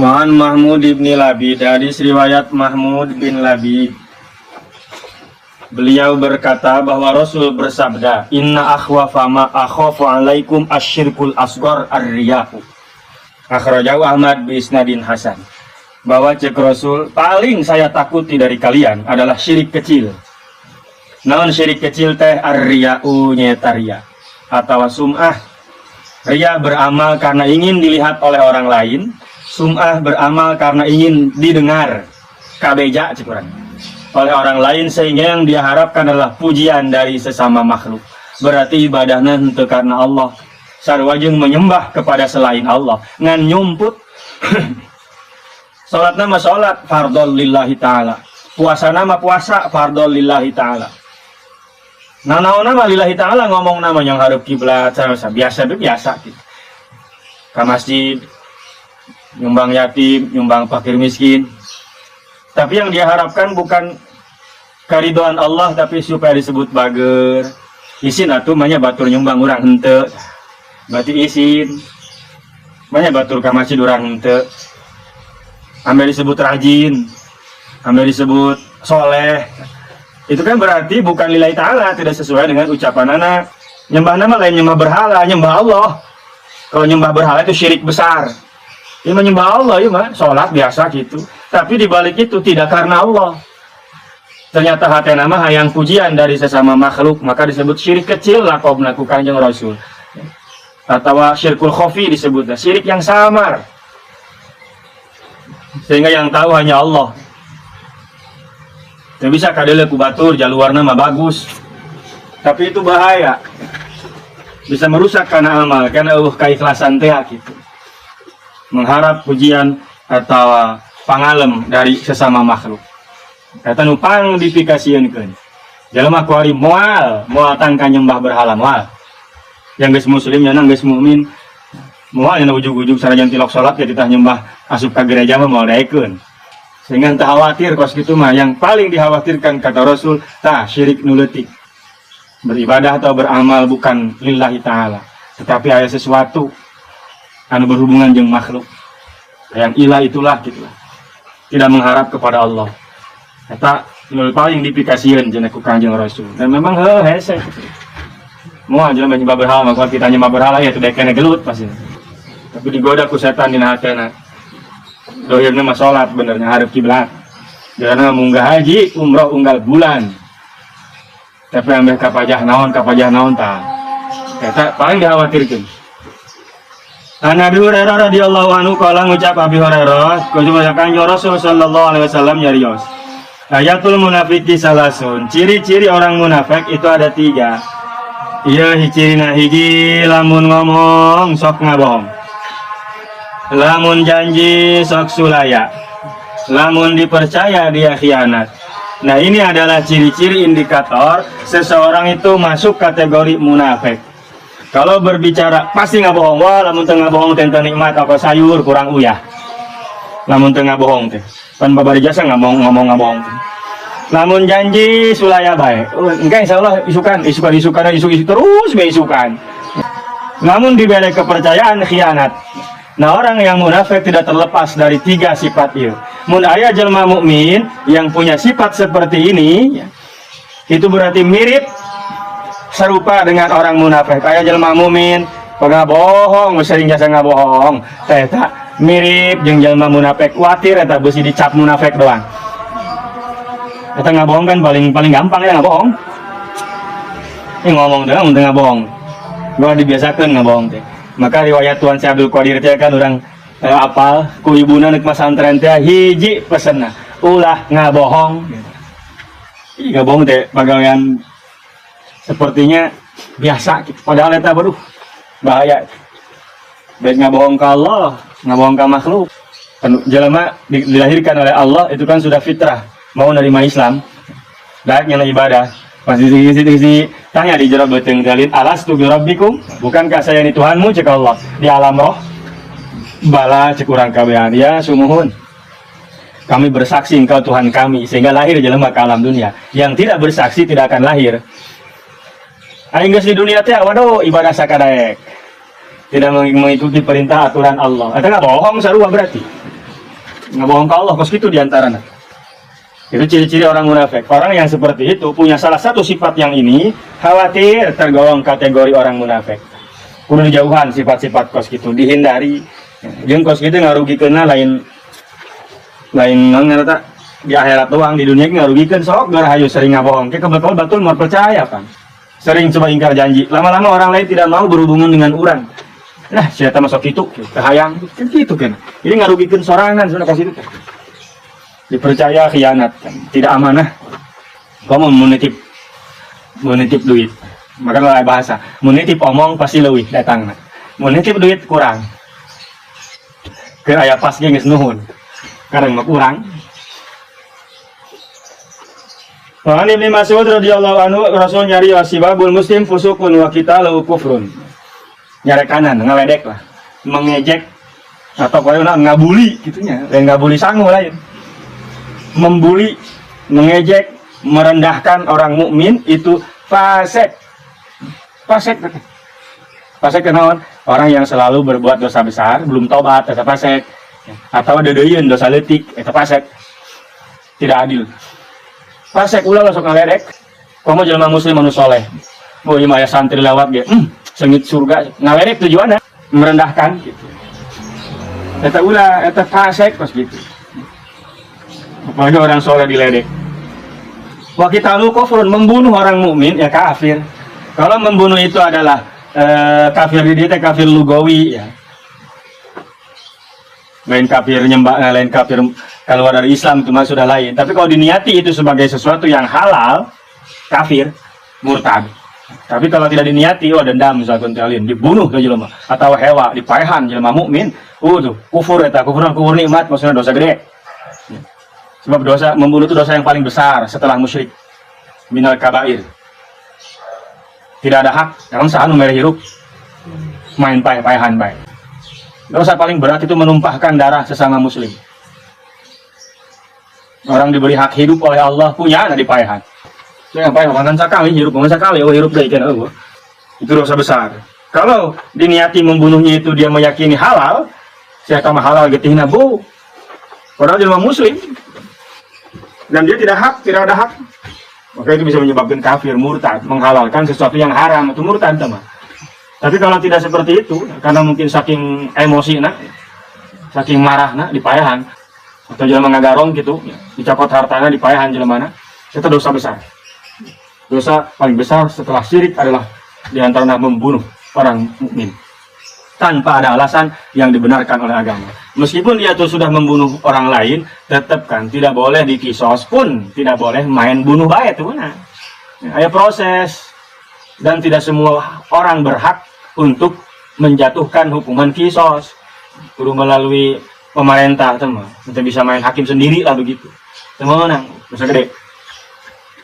Wa'an Mahmud ibn Labid, dari riwayat Mahmud bin Labid, beliau berkata bahwa Rasul bersabda, Inna akhwafa ma akhafu alaikum asyirkul asghar ar-riyahu. Akhrajahu Ahmad bi isnadin hasan. Bahwa cek Rasul, paling saya takuti dari kalian adalah syirik kecil. Naon syirik kecil teh ar-riyahu nyata riya atau sum'ah. Riya beramal karena ingin dilihat oleh orang lain. Sum'ah beramal karena ingin didengar kabeja cikurang oleh orang lain, sehingga yang dia harapkan adalah pujian dari sesama makhluk. Berarti ibadahnya itu karena Allah. Sarwajeng menyembah kepada selain Allah ngan nyumput. Salat nama salat fardhol lillahi ta'ala, puasa nama puasa fardhol lillahi ta'ala. Nanaon nama lillahi ta'ala, ngomong nama yang harap kiblat biasa gitu. Ke masjid, nyumbang yatim, nyumbang fakir miskin. Tapi yang dia harapkan bukan karidoan Allah, tapi supaya disebut bager. Isin atuh manya batur nyumbang urang henteu. Berarti isin. Manya batur ka masjid urang henteu. Ambil disebut rajin. Ambil disebut soleh. Itu kan berarti bukan lillahi ta'ala, tidak sesuai dengan ucapan anak. Nyembah nama lain nyembah berhala, nyembah Allah. Kalau nyembah berhala itu syirik besar. Ini menyembah Allah, ya mah sholat biasa gitu. Tapi dibalik itu tidak karena Allah. Ternyata hati nama hayang pujian dari sesama makhluk, maka disebut syirik kecil lah kau melakukan Kanjeng Rasul. Atau syirkul khafi disebutnya, syirik yang samar. Sehingga yang tahu hanya Allah. Tidak bisa kadele kubatur, jalur nama bagus. Tapi itu bahaya. Bisa merusak karena amal, karena keikhlasan teh gitu. Mengharap pujian atau pangalem dari sesama makhluk. Kata nupang difikasienkeun. Jalema kuari moal tangka nyembah berhala moal. Yang geus muslim nya geus mukmin. Moal nya ujug-ujug sarajan tilok salat ya ditah nyembah asup ka gereja mah moal daekeun. Sehingga teu khawatir kos kitu mah yang paling dikhawatirkan kata Rasul tah syirik nu leutik. Beribadah atau beramal bukan lillahi ta'ala, tetapi ada sesuatu anu berhubungan dengan makhluk. Yang ilah itulah gitulah. Tidak mengharap kepada Allah. Eta paling dipikasieun cenah ku Kanjeng Rasul. Dan memang hese. Moal jelema nyembah berhala, maka kita nyembah berhala ya teu kena gelut pasti. Tapi digoda ku setan dina hatena. Dohirna mah salat benernya hareup kiblat. Karena munggah haji, umroh unggal bulan. Tapi ambil kapajah naon tah. Eta paling dikhawatirkeun. Nabi Hurairah radhiyallahu anhu kala ngucap Abi Hurairah, kumaha Kanjeng Rasul sallallahu alaihi wasallam nyarios. Ayatul munafiki salasun. Ciri-ciri orang munafik itu ada 3. Iya ciri hiji lamun ngomong sok ngabohong. Lamun janji sok sulaya. Lamun dipercaya dia khianat. Nah, ini adalah ciri-ciri indikator seseorang itu masuk kategori munafik. Kalau berbicara pasti nggak bohong, wah lamun tengah bohong tentang nikmat apa sayur kurang uyah. Lamun tengah bohong teh, pan babari jasa nggak bohong. Lamun janji sulaya baik, enggak insya Allah isukan terus isukan. Namun diberi kepercayaan khianat. Nah, orang yang munafik tidak terlepas dari 3 sifat itu. Mun aya jelema mukmin yang punya sifat seperti ini, itu berarti mirip serupa dengan orang munafik. Aya jelema mukmin pernah bohong, sering jasa ngabohong. Eta mirip jeung jelema munafik, kuatir eta beusi dicap munafik doang. Eta ngabohong kan paling gampang ya ngabohong. Ini ngomong doang mun ngabohong. Gua dibiasakeun ngabohong teh. Maka riwayat Tuan Syekh Abdul Qadir teh kan orang apal ku ibuna neuk masantren teh hiji pesenna ulah ngabohong. Ngabohong teh pagawean sepertinya biasa gitu. Padahal eta baduh bahaya. Baik ngabohong ke Allah, ngabohong ke makhluk. Jelema dilahirkan oleh Allah itu kan sudah fitrah, mau nerima Islam. Daeknya ibadah. Pasti tanya di jero beuteung dalil alastu bi rabbikum, bukankah saya ini Tuhanmu cek Allah di alam roh. Bala cek urang kabehan ya sumuhun. Kami bersaksi engkau Tuhan kami, sehingga lahir jelema ke alam dunia. Yang tidak bersaksi tidak akan lahir. Aing geus di dunia teh waduh ibadah sakadaek. Tidak mengikuti perintah aturan Allah. Eta bohong sarua berarti. ngabohong ke Allah, kos gitu diantaranya. Itu ciri-ciri orang munafik. Orang yang seperti itu punya salah satu sifat yang ini, khawatir tergolong kategori orang munafik. Kudu dijauhan sifat-sifat kos gitu, dihindari. Jeung kos gitu ngarugikeunna lain ngarana di akhirat doang, di dunia ngarugikeun sok gara hayu sering ngabohong. Kebetulan batul mau percaya kan. Sering coba ingkar janji. Lama-lama orang lain tidak mau berhubungan dengan orang. Nah, saya masuk itu, kahayang kan gitu kan. Jadi ngarugikeun sorangan sebenarnya kos itu. Dipercaya khianat kan, tidak amanah. Kamu menitip duit, maka lain bahasa menitip omong pasti leuwih datang. Menitip duit kurang ke aya pas ge geus nuhun kadang mah kurang. Wa an Ibnu Mas'ud radhiyallahu anhu Rasul nyari wasibabul muslim fusukun wa qitalu kufrun. Nyari kanan ngaledek lah, mengejek atau koyona ngabuli gitunya, lain ngabuli sangu lain. Membuli, mengejek, merendahkan orang mukmin itu fasik. Fasik kenaon? Orang yang selalu berbuat dosa besar, belum tobat, eta fasik. Atau dedeyeun dosa leutik, eta fasik. Tidak adil. Fasik ulah sok ngaledek. Komo jelema muslim anu saleh. Oh ieu mah santri lewat ge, sengit surga. Ngaledek tujuanna merendahkan gitu. Eta ulah eta fasik kos gitu. Apalagi orang soleh diledek. Wa qitalu kufrun, membunuh orang mukmin ya kafir. Kalau membunuh itu adalah kafir di dia kafir lugawi ya. Lain kafir nyembah, lain kafir keluar dari Islam itu mah sudah lain. Tapi kalau diniati itu sebagai sesuatu yang halal, kafir, murtad. Tapi kalau tidak diniati, dendam misalkan kalian dibunuh ke jelema atau hewa dipaehan jelema mukmin, tuh kufur eta, kufur nikmat maksudnya dosa gede. Sebab dosa membunuh itu dosa yang paling besar setelah musyrik. Minal kabair. Tidak ada hak, karena saan mere hirup. Main pae-paehan bae. Dosa paling berat itu menumpahkan darah sesama muslim. Orang diberi hak hidup oleh Allah punya ada dipaehan. Saya paehan mangan sakali hirup deui kan eueuh. Itu dosa besar. Kalau diniati membunuhnya itu dia meyakini halal, saya kama halal getihna bu. Padahal jelema muslim. Dan dia tidak ada hak, maka itu bisa menyebabkan kafir, murtad, menghalalkan sesuatu yang haram, itu murtad teman. Tapi kalau tidak seperti itu, karena mungkin saking emosi saking marah dipaehan, atau jelema ngagarong gitu, dicopot hartana dipaehan jelemana, itu dosa besar. Dosa paling besar setelah syirik adalah diantara membunuh orang mukmin tanpa ada alasan yang dibenarkan oleh agama. Meskipun dia tuh sudah membunuh orang lain, tetap kan tidak boleh dikisos pun, tidak boleh main bunuh baik tuh. Nah, ada proses dan tidak semua orang berhak untuk menjatuhkan hukuman kisos. Kudu melalui pemerintah teman. Kita bisa main hakim sendiri lah begitu. Teman, bisa gede.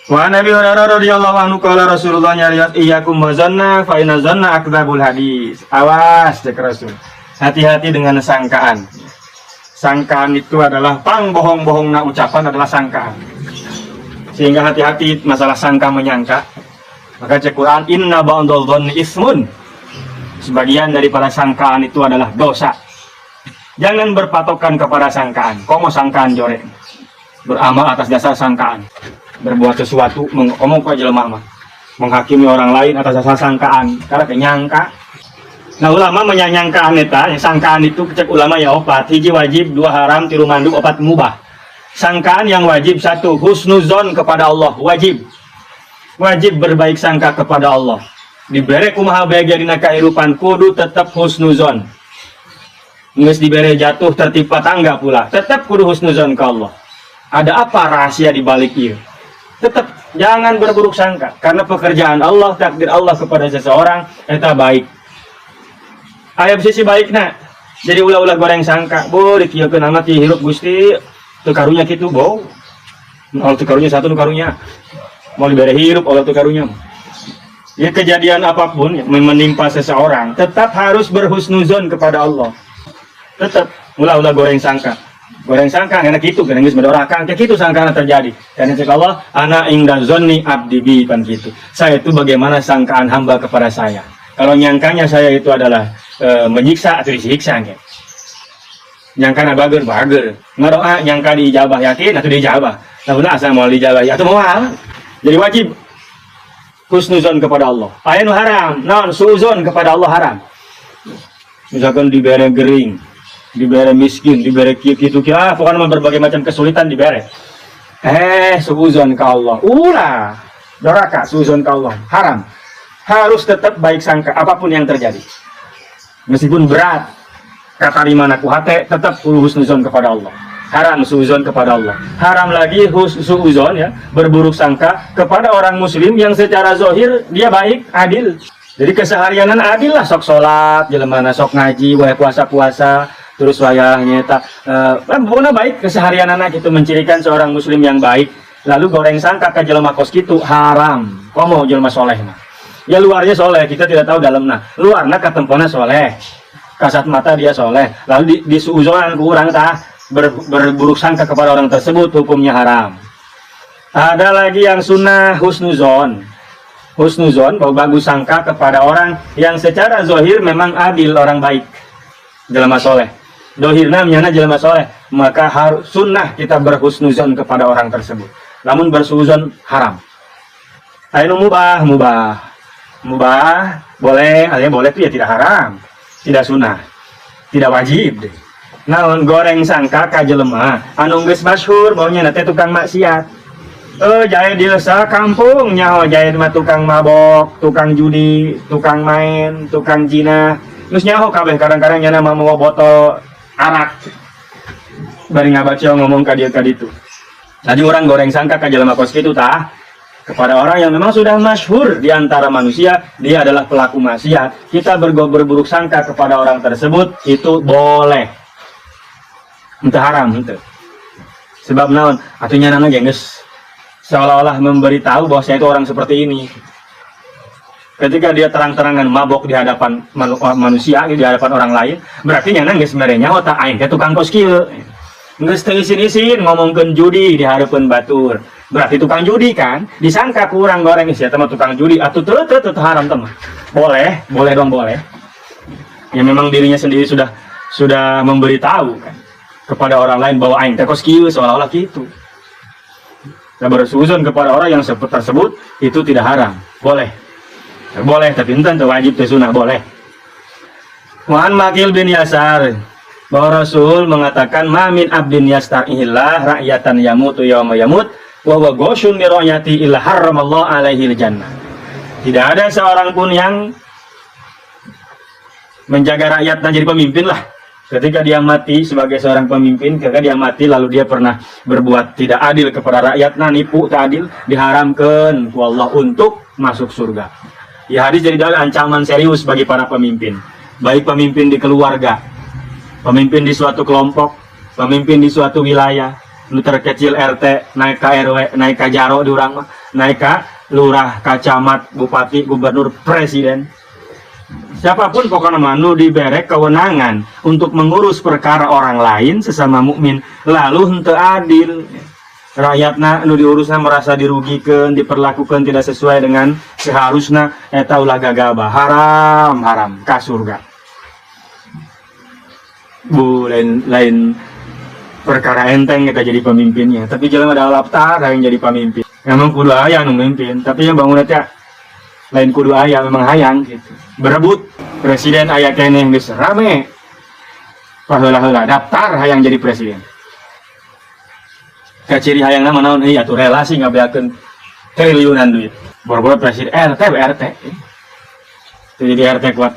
Wa Nabi Hurairah radhiyallahu anhu qala Rasulullah nyariat iyyakum wazanna fa inna zanna akdzabul hadis. Awas cek Rasul. Hati-hati dengan sangkaan. Sangkaan itu adalah bohong-bohongna ucapan adalah sangkaan. Sehingga hati-hati masalah sangka menyangka. Maka cek Quran inna ba'dal dhanni ismun. Sebagian daripada sangkaan itu adalah dosa. Jangan berpatokan kepada sangkaan. Komo sangkaan jorek. Beramal atas dasar sangkaan. Berbuat sesuatu ngomong ke jelema mah menghakimi orang lain atas dasar sangkaan karena kenyangka. Nah ulama menyangkaan eta sangkaan itu cek ulama ya opat hiji wajib, dua haram, tilu mandub, opat mubah. Sangkaan yang wajib satu husnuzon kepada Allah wajib berbaik sangka kepada Allah. Dibere kumaha bae dina kahirupan kudu tetap husnuzon. Geus dibere jatuh tertimpa tangga pula tetap kudu husnuzon ke Allah. Ada apa rahasia di balik ieu? Tetap jangan berburuk sangka karena pekerjaan Allah, takdir Allah kepada seseorang eta baik. Aya sisi baikna. Jadi ulah-ulah goreng sangka, bo dikieukeun amat ti hirup Gusti teu karunya kitu, bo. Allah teu karunya satu nu karunya. Mau dibere hirup Allah teu karunya. Ya kejadian apapun yang menimpa seseorang, tetap harus berhusnuzon kepada Allah. Tetap ulah-ulah goreng sangka. Goreng sangka enak itu kan geus medorakan kayak gitu sangkana terjadi. Dan insya Allah ana inda zonni abdi bi pan gitu. Saya itu bagaimana sangkaan hamba kepada saya. Kalau nyangkanya saya itu adalah menyiksa atau disiksa gitu. Yang kana bager ngadoa yang ka diijabah yakin atau diijabah nah asal mau diijabah atau mau jadi wajib husnuzon kepada Allah aya nu haram naon suuzon kepada Allah haram misalkan dibere gering dibere miskin dibere kitu pokoknya berbagai macam kesulitan dibere suuzon ke Allah ulah doraka suuzon ke Allah haram harus tetap baik sangka apapun yang terjadi meskipun berat kata limana ku hate tetap husnuzon kepada Allah haram suuzon kepada Allah haram lagi suuzon ya berburuk sangka kepada orang muslim yang secara zahir dia baik adil jadi keseharianan adil lah sok salat jelema sok ngaji wae puasa terus wayahnya tak pokoknya baik keseharian anak itu mencirikan seorang muslim yang baik lalu goreng sangka ke jelema kos kitu haram komo jelema soleh nah ya luarnya soleh kita tidak tahu dalamnya luarnya katempona soleh kasat mata dia soleh lalu di suuzonan kurang tah berburuk sangka kepada orang tersebut hukumnya haram ada lagi yang sunnah husnuzon bagus sangka kepada orang yang secara zahir memang adil orang baik jelema soleh dohirna menyana jelema soleh maka harus sunnah kita berhusnuzon kepada orang tersebut namun bersuuzon haram ayo mubah boleh alias boleh itu ya tidak haram tidak sunnah, tidak wajib deh. Naon goreng sangka ka jelema anu geus masyhur baunya teh tukang maksiat. Jaya di desa kampung nyaho jaya mah tukang mabok, tukang judi, tukang main, tukang zina. Terus nyaho kabeh kadang-kadang nyana mah mau botol arak. Bari ngabaca ngomong ka dieu ka ditu. Tadi orang goreng sangka ka jelema kos kitu tah kepada orang yang memang sudah masyhur di antara manusia, dia adalah pelaku maksiat. Kita berburuk sangka kepada orang tersebut itu boleh. Itu haram itu. Sebab naon? Atunya nana geus seolah-olah memberitahu bahwa saya itu orang seperti ini. Ketika dia terang-terangan mabok di hadapan manusia, di hadapan orang lain, berarti nyana geus merenya otak aing teh tukang kos kieu. Geus teu isin-isin ngomongkeun judi di hadapan batur. Berarti tukang judi kan disangka kurang goreng sih teman tukang judi atau tuh haram teman boleh dong boleh ya memang dirinya sendiri sudah memberitahu kan kepada orang lain bahwa aing teh kos kieu seolah-olah gitu nah bersuuzon kepada orang yang seperti tersebut itu tidak haram boleh tapi enten wajib teh sunnah boleh Mu'an Makil bin Yasar bahwa Rasul mengatakan mamin abdin yastarihillah rakyatan yamutu yawma yamut wa huwa ghoshun mi ra'yati illa harramallahu alaihi jannah. Tidak ada seorang pun yang menjaga rakyatnya jadi pemimpin lah. Ketika dia mati sebagai seorang pemimpin, ketika dia mati lalu dia pernah berbuat tidak adil kepada rakyatnya, nipu tak adil, diharamkan ku Allah untuk masuk surga. Ya hadis jadi dalil ancaman serius bagi para pemimpin. Baik pemimpin di keluarga, pemimpin di suatu kelompok, pemimpin di suatu wilayah, nu terkecil RT naik ke RW naik ke jaro di urang mah naik ke lurah camat bupati gubernur presiden siapapun pokoknya manu diberi kewenangan untuk mengurus perkara orang lain sesama mukmin lalu henteu adil rakyatna nu diurusna merasa dirugikan diperlakukan tidak sesuai dengan seharusnya eta ulah gagabah haram ka surga bu lain perkara enteng kita jadi pemimpinnya tapi jalan ada laptar yang jadi pemimpin memang kudu aya nu memimpin tapi yang bangun teh lain kudu aya memang hayang gitu berebut presiden aya keneh geus rame paheula-heula daftar hayang jadi presiden ciri hayang nama naon ieu atuh relasi ngabeakeun triliunan duit boro-boro presiden RT jadi RT kuat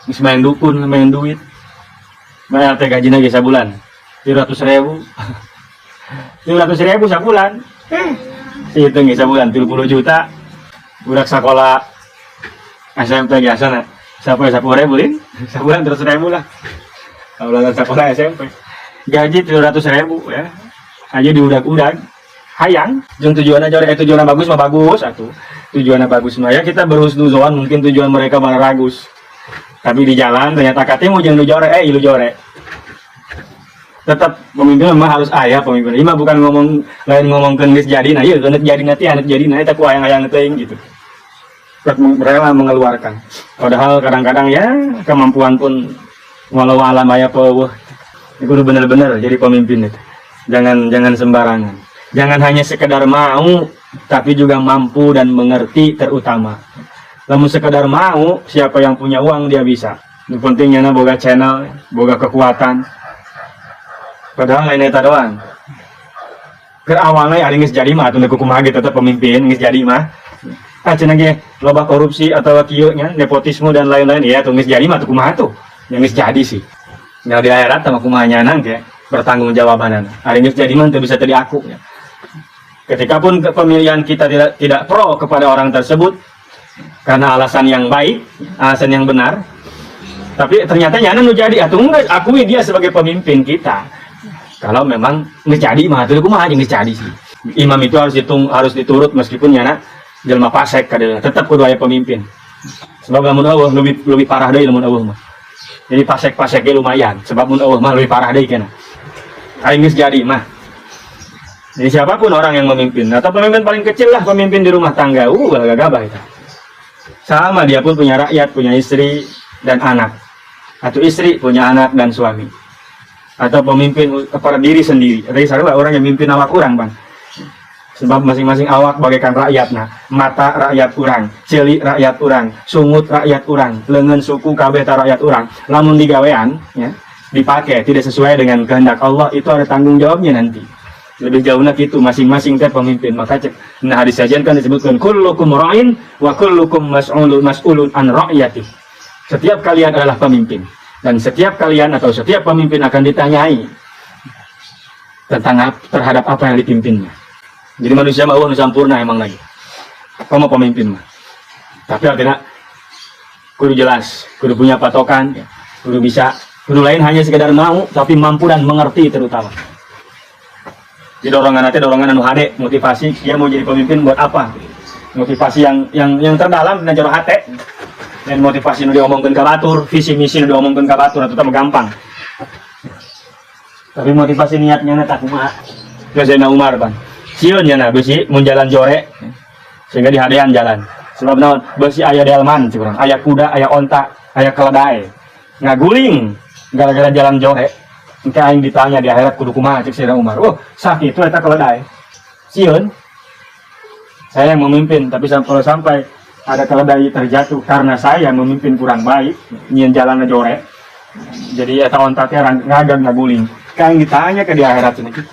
geus main dukun main duit main RT gajina ge sabulan 300.000 sabulan hitung ya sabulan 30 juta budak sekolah SMP biasa sampai 10.000 lin sabulan 300.000 lah kalau sekolah SMP gaji 300.000 ya aja diudag-udag hayang jeung tujuannya tujuannya bagus mah bagus atuh tujuannya bagus mah ya kita berhusnuzon mungkin tujuan mereka malah ragus tapi di jalan ternyata katanya jeung nu jore ilu jore tetap pemimpin memang harus ayah pemimpin ini mah bukan lain ngomongkeun geus jadi nah ieu geus jadi nanti anak jadi nah eta ku hayang-hayang teuing gitu rela mengeluarkan padahal kadang-kadang ya kemampuan pun walau alam aya peueuh Kudu benar-benar jadi pemimpin itu. Jangan sembarangan. Jangan hanya sekedar mau, tapi juga mampu dan mengerti terutama. Namun sekedar mau, siapa yang punya uang dia bisa. Yang pentingnya boga channel, boga kekuatan. Padahal lain eta doang. Ke awalnya ada geus jadi mah atuh kumaha ge tetep pemimpin geus jadi mah. Cenah ge loba korupsi atau kieu nya nepotisme dan lain-lain ya atuh geus jadi mah tuh kumaha tuh. Yang geus jadi sih. Nya di akhirat sama kumaha nyanang ge bertanggung jawabanan. Ari geus jadi mah teu bisa teu diaku ya. Ketika pun pemilihan kita tidak pro kepada orang tersebut karena alasan yang baik, alasan yang benar. Tapi ternyata nyanang nu jadi atuh enggak akui dia sebagai pemimpin kita. Kalau memang ngejadi mah teu kumaha jeung ngejadi sih. Imam itu harus diturut meskipun nyana jelema pasek kadang tetap kudu aya pemimpin. Sebab lamun eueuh lebih parah deui lamun eueuh mah. Jadi pasek ge lumayan sebab mun eueuh mah lebih parah deui kana. Aing geus jadi mah. Jadi siapapun orang yang memimpin atau pemimpin paling kecil lah pemimpin di rumah tangga, gagah itu. Sama dia pun punya rakyat, punya istri dan anak. Atau istri punya anak dan suami. Atau pemimpin kepada diri sendiri. Tadi saya orang yang mimpin awak kurang, Bang. Sebab masing-masing awak bagaikan rakyat. Nah, mata rakyat kurang, celi rakyat kurang, sungut rakyat kurang, lengan suku kabeh rakyat kurang. Lamun digawean, ya, dipakai tidak sesuai dengan kehendak Allah, itu ada tanggung jawabnya nanti. Lebih jauhnya gitu, masing-masing teh pemimpin. Maka nah hadis sajian kan disebutkan kullukum ra'in wa kullukum mas'ulun an ra'yati. Setiap kalian adalah pemimpin. Dan setiap kalian atau setiap pemimpin akan ditanyai tentang terhadap apa yang dipimpinnya. Jadi manusia mah nu sampurna emang lagi. Kamu pemimpin mah. Tapi artinya kudu jelas, kudu punya patokan, kudu bisa, kudu lain hanya sekedar mau, tapi mampu dan mengerti terutama. Jadi dorongan anu hade, motivasi dia mau jadi pemimpin buat apa? Motivasi yang terdalam dan jero hate. Dan motivasi nu diomongkeun ka batur, visi misi nu diomongkeun ka batur eta mah gampang. Tapi motivasi niatnya tak kumaha. Geusna Umar Bang. Sieun nya na beusi mun jalan jore sehingga dihadean jalan. Sebab naon? Beusi aya delman curang, aya kuda, aya onta, aya keledai. Ngaguling gara-gara jalan jore. Engke aing ditanya di akhirat kudu kumaha cek Sayyidina Umar. Oh, sakitu eta keledai. Sieun. Saya yang memimpin, tapi sampai ada keledai terjatuh karena saya memimpin kurang baik, nyieun jalan jore. Jadi eta onta teh ngagan ngaguling. Kaing ditanya ke di akhirat cenah kitu.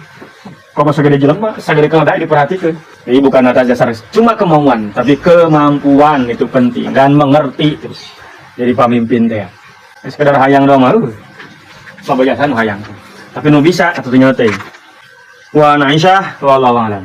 Kok sagede jelema, sagede keledai diperhatikan. Jadi bukan atas dasar cuma kemauan, tapi kemampuan itu penting dan mengerti itu. Jadi pemimpin teh. Sekedar hayang doang mah. Pabajasan hayang. Tapi nu bisa atuh teh. Wa Aisyah wallahu a'lam.